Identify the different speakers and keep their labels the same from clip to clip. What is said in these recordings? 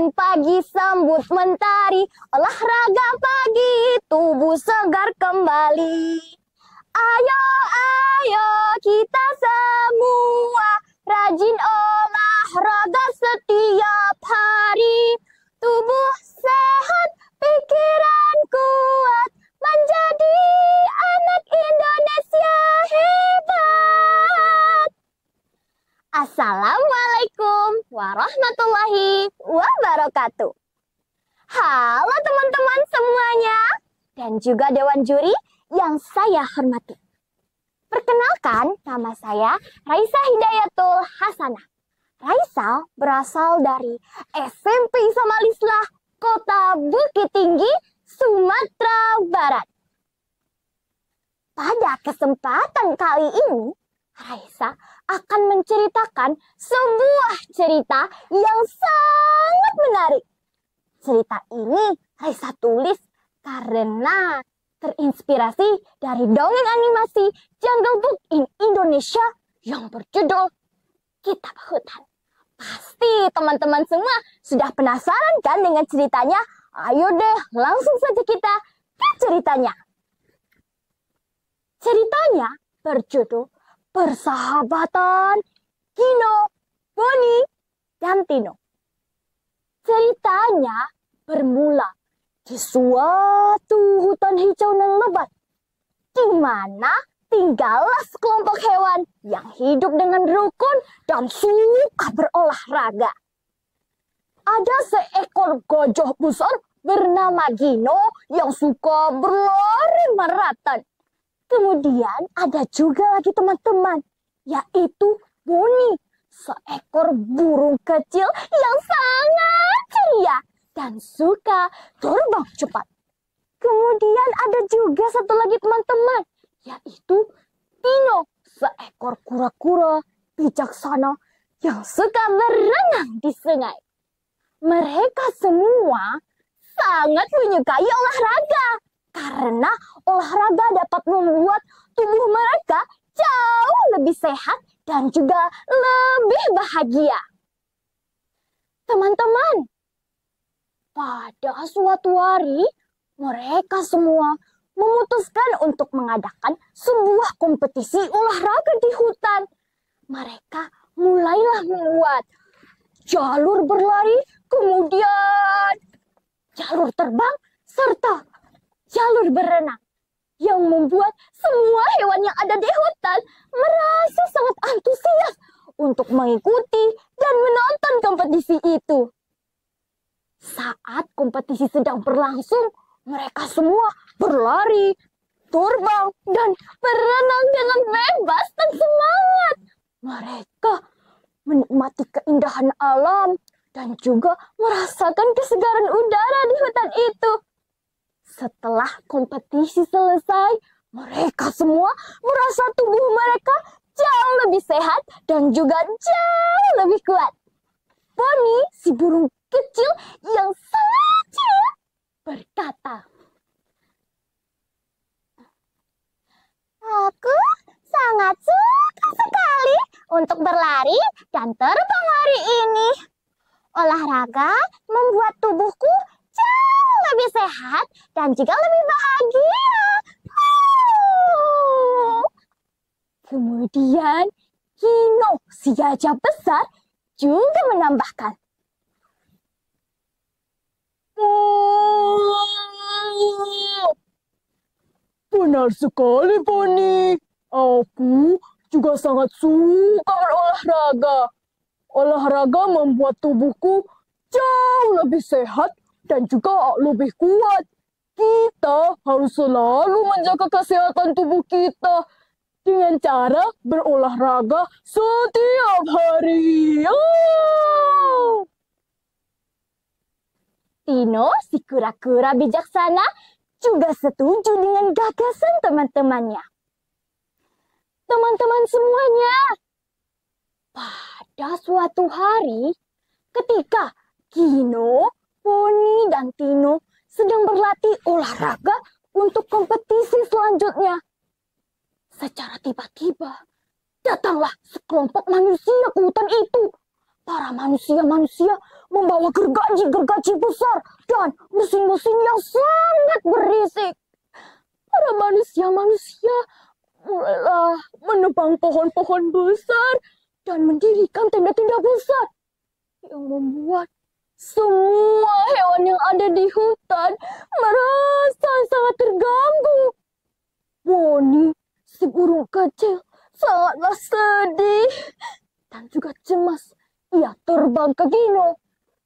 Speaker 1: Bangun pagi sambut mentari, olahraga pagi, tubuh segar kembali. Ayo, ayo kita semua rajin olahraga setiap hari. Tubuh sehat, pikiran kuat, menjadi anak Indonesia hebat. Assalamualaikum warahmatullahi wabarakatuh. Halo teman-teman semuanya dan juga Dewan Juri yang saya hormati. Perkenalkan, nama saya Raisa Hidayatul Hasanah. Raisa berasal dari SMP Samalislah, Kota Bukit Tinggi, Sumatera Barat. Pada kesempatan kali ini, Raisa akan menceritakan sebuah cerita yang sangat menarik. Cerita ini Raisa tulis karena terinspirasi dari dongeng animasi Jungle Book in Indonesia yang berjudul Kitab Hutan. Pasti teman-teman semua sudah penasaran kan dengan ceritanya? Ayo deh, langsung saja kita ke ceritanya. Ceritanya berjudul Persahabatan Gino, Boni, dan Tino. Ceritanya bermula di suatu hutan hijau nan lebat, di mana tinggallah sekelompok hewan yang hidup dengan rukun dan suka berolahraga. Ada seekor gajah besar bernama Gino yang suka berlari maraton. Kemudian ada juga lagi teman-teman, yaitu Boni, seekor burung kecil yang sangat ceria dan suka terbang cepat. Kemudian ada juga satu lagi teman-teman, yaitu Tino, seekor kura-kura bijaksana yang suka berenang di sungai. Mereka semua sangat menyukai olahraga, karena olahraga dapat membuat tubuh mereka jauh lebih sehat dan juga lebih bahagia. Teman-teman, pada suatu hari mereka semua memutuskan untuk mengadakan sebuah kompetisi olahraga di hutan. Mereka mulailah membuat jalur berlari, kemudian jalur terbang, serta jalur berenang, yang membuat semua hewan yang ada di hutan merasa sangat antusias untuk mengikuti dan menonton kompetisi itu. Saat kompetisi sedang berlangsung, mereka semua berlari, terbang, dan berenang dengan bebas dan semangat. Mereka menikmati keindahan alam dan juga merasakan kesegaran udara di hutan itu. Setelah kompetisi selesai, mereka semua merasa tubuh mereka jauh lebih sehat dan juga jauh lebih kuat. Boni, si burung kecil yang sangat ceria, berkata, "Aku sangat suka sekali untuk berlari dan terbang hari ini. Olahraga membuat tubuhku jauh lebih sehat dan juga lebih bahagia." Kemudian Gino, si gajah besar, juga menambahkan, "Benar sekali, Boni. Aku juga sangat suka berolahraga. Olahraga membuat tubuhku jauh lebih sehat dan juga lebih kuat. Kita harus selalu menjaga kesehatan tubuh kita dengan cara berolahraga setiap hari." Tino, si kura-kura bijaksana, juga setuju dengan gagasan teman-temannya. Teman-teman semuanya, pada suatu hari, ketika Gino, Boni, dan Tino sedang berlatih olahraga untuk kompetisi selanjutnya, secara tiba-tiba datanglah sekelompok manusia ke hutan itu. Para manusia-manusia membawa gergaji-gergaji besar dan mesin-mesin yang sangat berisik. Para manusia-manusia mulailah menebang pohon-pohon besar dan mendirikan tenda-tenda besar yang membuat semua hewan yang ada di hutan merasa sangat terganggu. Bonnie, si burung kecil, sangatlah sedih dan juga cemas. Ia terbang ke Gino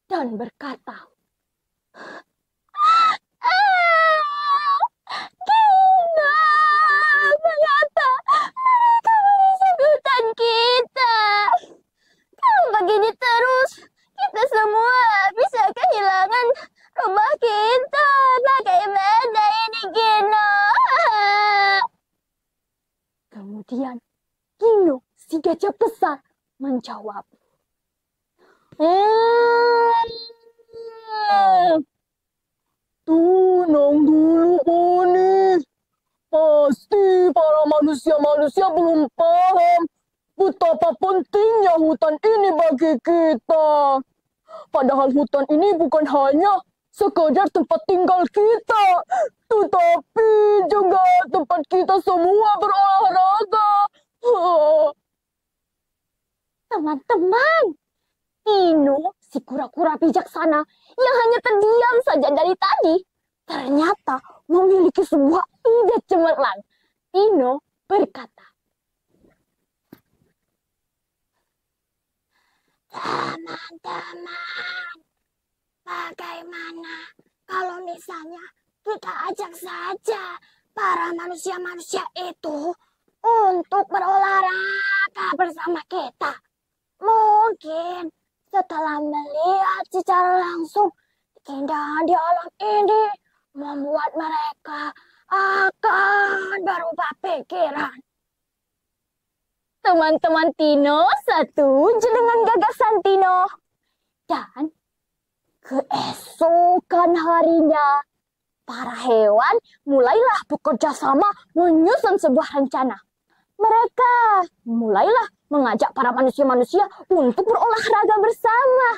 Speaker 1: dan berkata, Gino, mengapa mereka merusak hutan kita? Kalau begini terus, kita semua bisa kehilangan rumah kita. Bagaimana ini, Gino? Kemudian Gino, si gajah besar, menjawab, tenang dulu, Bonnie. Pasti para manusia-manusia belum paham betapa pentingnya hutan ini bagi kita. Padahal hutan ini bukan hanya sekedar tempat tinggal kita, tetapi juga tempat kita semua berolahraga. Teman-teman, Tino, si kura-kura bijaksana yang hanya terdiam saja dari tadi, ternyata memiliki sebuah ide cemerlang. Tino berkata, teman-teman, bagaimana kalau misalnya kita ajak saja para manusia-manusia itu untuk berolahraga bersama kita? Mungkin setelah melihat secara langsung keindahan di alam ini membuat mereka akan berubah pikiran. Teman-teman Tino setuju dengan gagasan Tino. Dan keesokan harinya, para hewan mulailah bekerja sama menyusun sebuah rencana. Mereka mulailah mengajak para manusia-manusia untuk berolahraga bersama.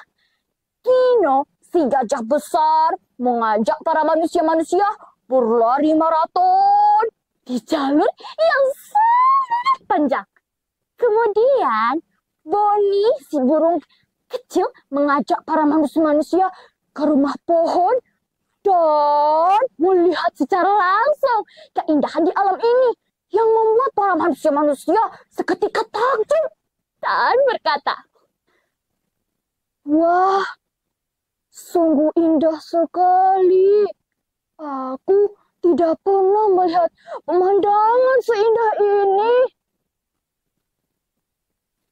Speaker 1: Gino, si gajah besar, mengajak para manusia-manusia berlari maraton di jalur yang sangat panjang. Kemudian, Bonnie, si burung kecil, mengajak para manusia-manusia ke rumah pohon dan melihat secara langsung keindahan di alam ini yang membuat para manusia-manusia seketika takjub dan berkata, wah, sungguh indah sekali. Aku tidak pernah melihat pemandangan seindah ini.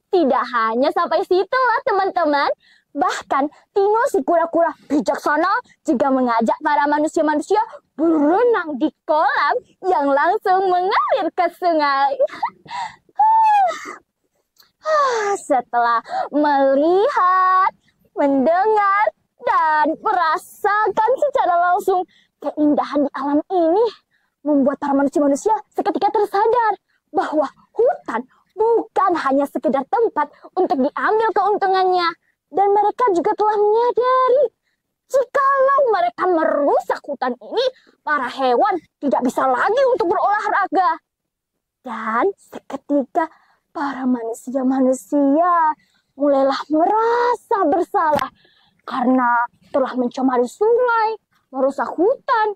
Speaker 1: Tidak hanya sampai situ lah teman-teman. Bahkan Tino si kura-kura bijaksana juga mengajak para manusia-manusia berenang di kolam yang langsung mengalir ke sungai. Setelah melihat, mendengar, dan merasakan secara langsung keindahan di alam ini, membuat para manusia-manusia seketika tersadar bahwa hutan bukan hanya sekedar tempat untuk diambil keuntungannya. Dan mereka juga telah menyadari, jikalau mereka merusak hutan ini, para hewan tidak bisa lagi untuk berolahraga. Dan seketika para manusia-manusia mulailah merasa bersalah karena telah mencemari sungai, merusak hutan.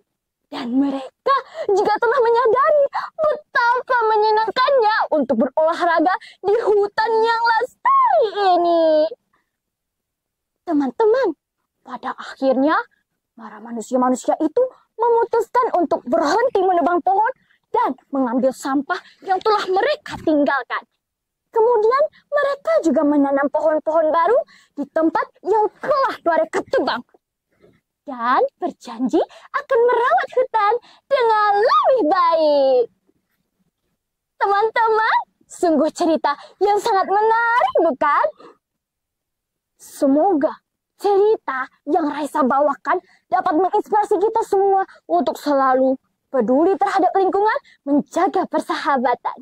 Speaker 1: Dan mereka juga telah menyadari betapa menyenangkannya untuk berolahraga di hutan yang lestari ini. Teman-teman, pada akhirnya para manusia-manusia itu memutuskan untuk berhenti menebang pohon dan mengambil sampah yang telah mereka tinggalkan. Kemudian mereka juga menanam pohon-pohon baru di tempat yang telah mereka tebang. Dan berjanji akan merawat hutan dengan lebih baik. Teman-teman, sungguh cerita yang sangat menarik, bukan? Semoga cerita yang Raisa bawakan dapat menginspirasi kita semua untuk selalu peduli terhadap lingkungan, menjaga persahabatan.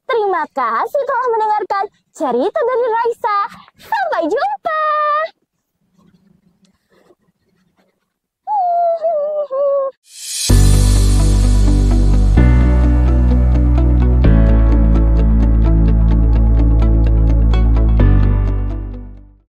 Speaker 1: Terima kasih telah mendengarkan cerita dari Raisa. Sampai jumpa.